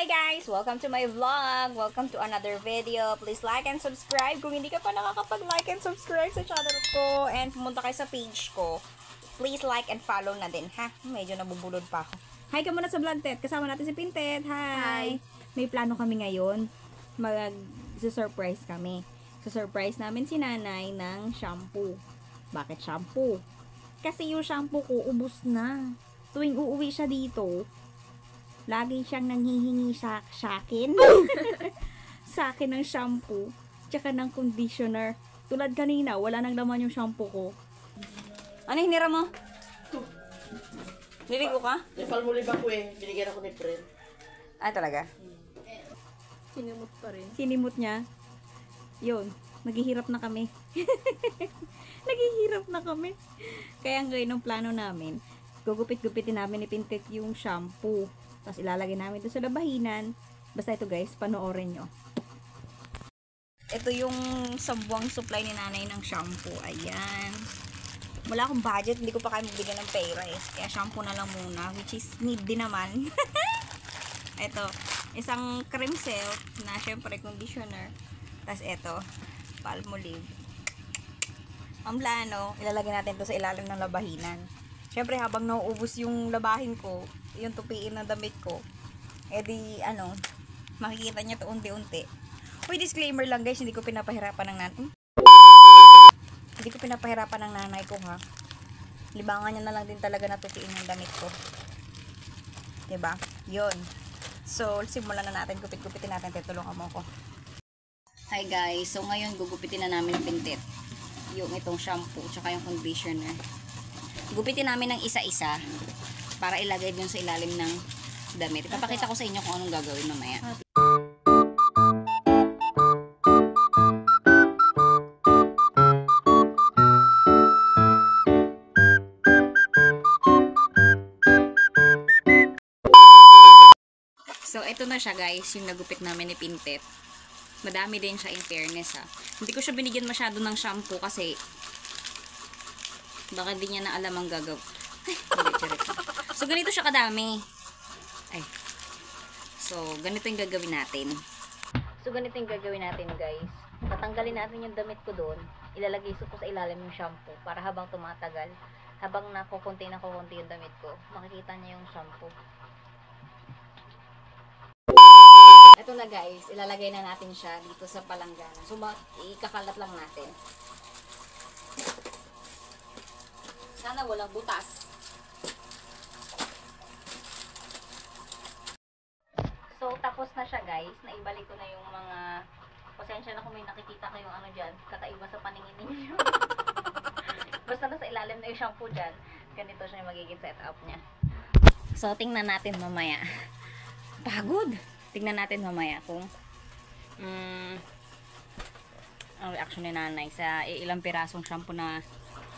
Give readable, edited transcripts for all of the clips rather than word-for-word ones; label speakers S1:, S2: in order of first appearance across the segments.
S1: Hi guys! Welcome to my vlog! Welcome to another video. Please like and subscribe kung hindi ka pa nakakapag-like and subscribe sa channel ko and pumunta kayo sa page ko. Please like and follow na din, ha? Medyo nabubulod pa ako. Hi ka muna sa vlog, Tet. Kasama natin si Pintet. Hi! May plano kami ngayon. Mag-surprise kami. Surprise namin si nanay ng shampoo. Bakit shampoo? Kasi yung shampoo ko ubos na. Tuwing uuwi siya dito, lagi siyang nanghihingi sa akin. Sa akin ng shampoo, tsaka ng conditioner. Tulad kanina, wala nang laman yung shampoo ko. Ano hinira mo? Niligo ka?
S2: Nipalmulib ako eh. Binigyan ako ni friend.
S1: Ah, talaga?
S2: Sinimot pa rin.
S1: Sinimot niya. Yun, naghihirap na kami. Naghihirap na kami. Kaya ngayon ang plano namin, gugupit-gupitin namin ni Pintet yung shampoo. Tapos ilalagay namin ito sa labahinan. Basta ito guys, panoorin nyo. Ito yung sabuang supply ni nanay ng shampoo. Ayan. Wala akong budget, hindi ko pa kaya magbigay ng pera eh. Kaya shampoo na lang muna, which is need din naman. Ito, isang cream silk na syempre conditioner. Tapos ito, Palmolive. Ang plano, ilalagay natin ito sa ilalim ng labahinan. Syempre habang nauubos yung labahin ko, yung tupiin ng damit ko, edi ano, makikita niya to unti-unti. Uy, disclaimer lang guys, hindi ko pinapahirapan ng nanay. Hindi ko pinapahirapan ng nanay ko ha. Libangan niya na lang din talaga na tupiin yung damit ko. Diba? Yun. So, simulan na natin, gupit-gupitin natin, tutulungan mo ko. Hi guys, so ngayon gugupitin na namin Pintet yung itong shampoo, tsaka yung conditioner. Gupitin namin ng isa-isa para ilagay dun sa ilalim ng damit. Ipapakita ko sa inyo kung anong gagawin mamaya. So, ito na siya guys, yung nagupit namin ni Pintet. Madami din siya in fairness ha. Hindi ko siya binigyan masyado ng shampoo kasi baka hindi niya na alam ang gagawin. Ay, hindi, charot. So, ganito siya kadami. Ay. So, ganito yung gagawin natin. So, ganito yung gagawin natin, guys. Tatanggalin natin yung damit ko doon. Ilalagay ko sa ilalim yung shampoo para habang tumatagal, habang nakukunti yung damit ko, makikita niya yung shampoo. Ito na, guys. Ilalagay na natin siya dito sa palanggana. So, ikakalat lang natin. Sana walang butas. So, tapos na siya guys. Naibalik ko na yung mga... Pasensya na kung may nakikita kayong ano dyan. Kakaiba sa paningin ninyo. Basta na sa ilalim na yung shampoo dyan. Ganito siya yung magiging setup niya. So, tingnan natin mamaya. Pagod! Tingnan natin mamaya kung... ang reaction ni nanay sa ilang pirasong shampoo na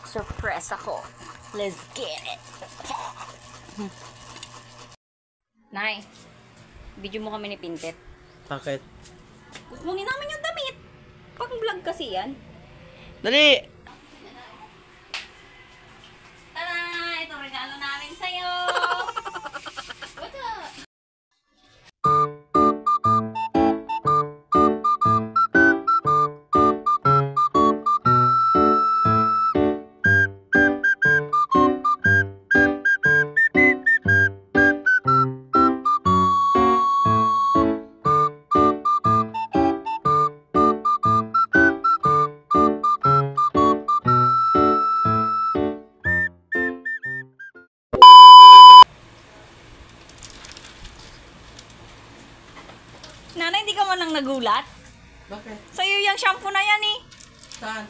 S1: surprise ako. Let's get it. Nay, video mo kami ni Pintet.
S2: Bakit?
S1: Kukunin namin yung damit. Pag vlog kasi yan.
S2: Dali!
S1: Tada! Ito regalo namin sa'yo. What's up? Nanay, hindi ka man lang nagulat?
S2: Bakit?
S1: Sa'yo yung shampoo na yan eh.
S2: Saan?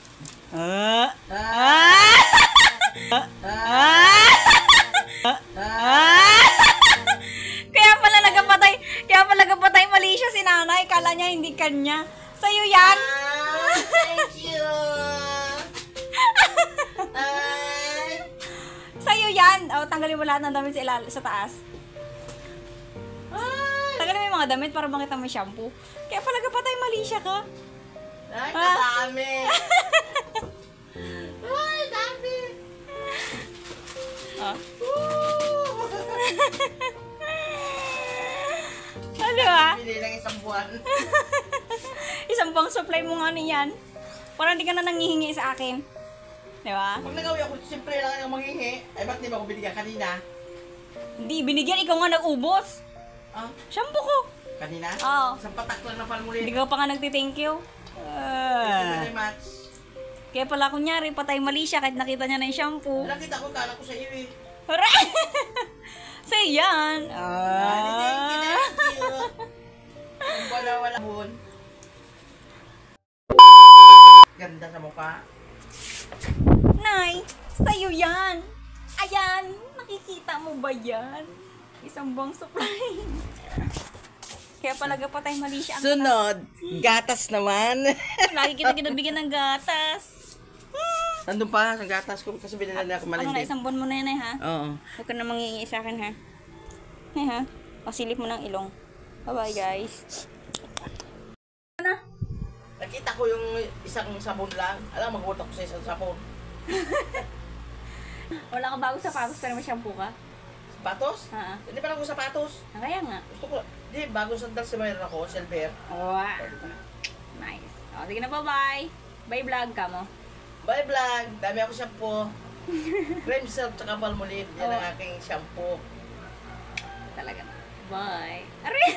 S1: Kaya pala nagpatay mali siya si nanay. Kala niya hindi kanya. Sa'yo yan.
S2: Thank you!
S1: Sa'yo yan. O, tanggalin mo lahat ng damit sa taas. Tanggalin mo yung mga damit para makita mo yung shampoo. Kaya pala nagpatay mali siya ka.
S2: Ay, kadami! Ay, dami!
S1: Ano?
S2: bumili ng isang buwan.
S1: Isang buwang supply mo nga niyan. Parang di ka na nangihingi sa akin. Di ba?
S2: Pag nagawi ako, siyempre lang ang manghihi. Ay, ba't di ba ako binigyan kanina?
S1: Hindi, binigyan. Ikaw nga nag-ubos.
S2: Ah,
S1: Shampoo ko.
S2: kanina?
S1: Oo.
S2: Isang patak lang na palmuli.
S1: Hindi ka pa nga nagti-thank you.
S2: Thank you very much.
S1: Kaya pala kunyari, patay mali siya kahit nakita niya na yung shampoo.
S2: Nakita ko, kala ko sa iyo eh.
S1: Hooray! So, yan.
S2: Thank you. Ang wala hon. Ganda sa mukha.
S1: Nay, sa'yo yan. Ayan, nakikita mo ba yan? Isang buwang supply. Kaya pala patay mali siya.
S2: Sunod, gatas naman.
S1: Lagi kita kinabigyan ng gatas.
S2: Nandun pa, ang gatas ko kasi binila na ako
S1: Ano na,
S2: malindi.
S1: isang buwan mo na yan eh, ha?
S2: Oo.
S1: Huwag ka na mangingi sa akin, ha? Eh, ha? Pasilip mo ng ilong. Bye-bye, guys.
S2: Nakita ko yung isang sabon lang. Alam, magbutok ko sa isang sabon.
S1: Wala kang bago sapatos pero may shampoo ka?
S2: Sapatos?
S1: Ha?
S2: Hindi pa lang ko sapatos.
S1: Kaya nga.
S2: Gusto ko, di, bagong sandal si mayroon ako, silver.
S1: Wow. Nice. O, sige na, bye-bye. Bye, vlog ka mo.
S2: Bye vlog! Dami ako shampoo. Cream Silk tsaka Palmolive. Yan ang aking shampoo.
S1: Talaga na. Bye. Aray!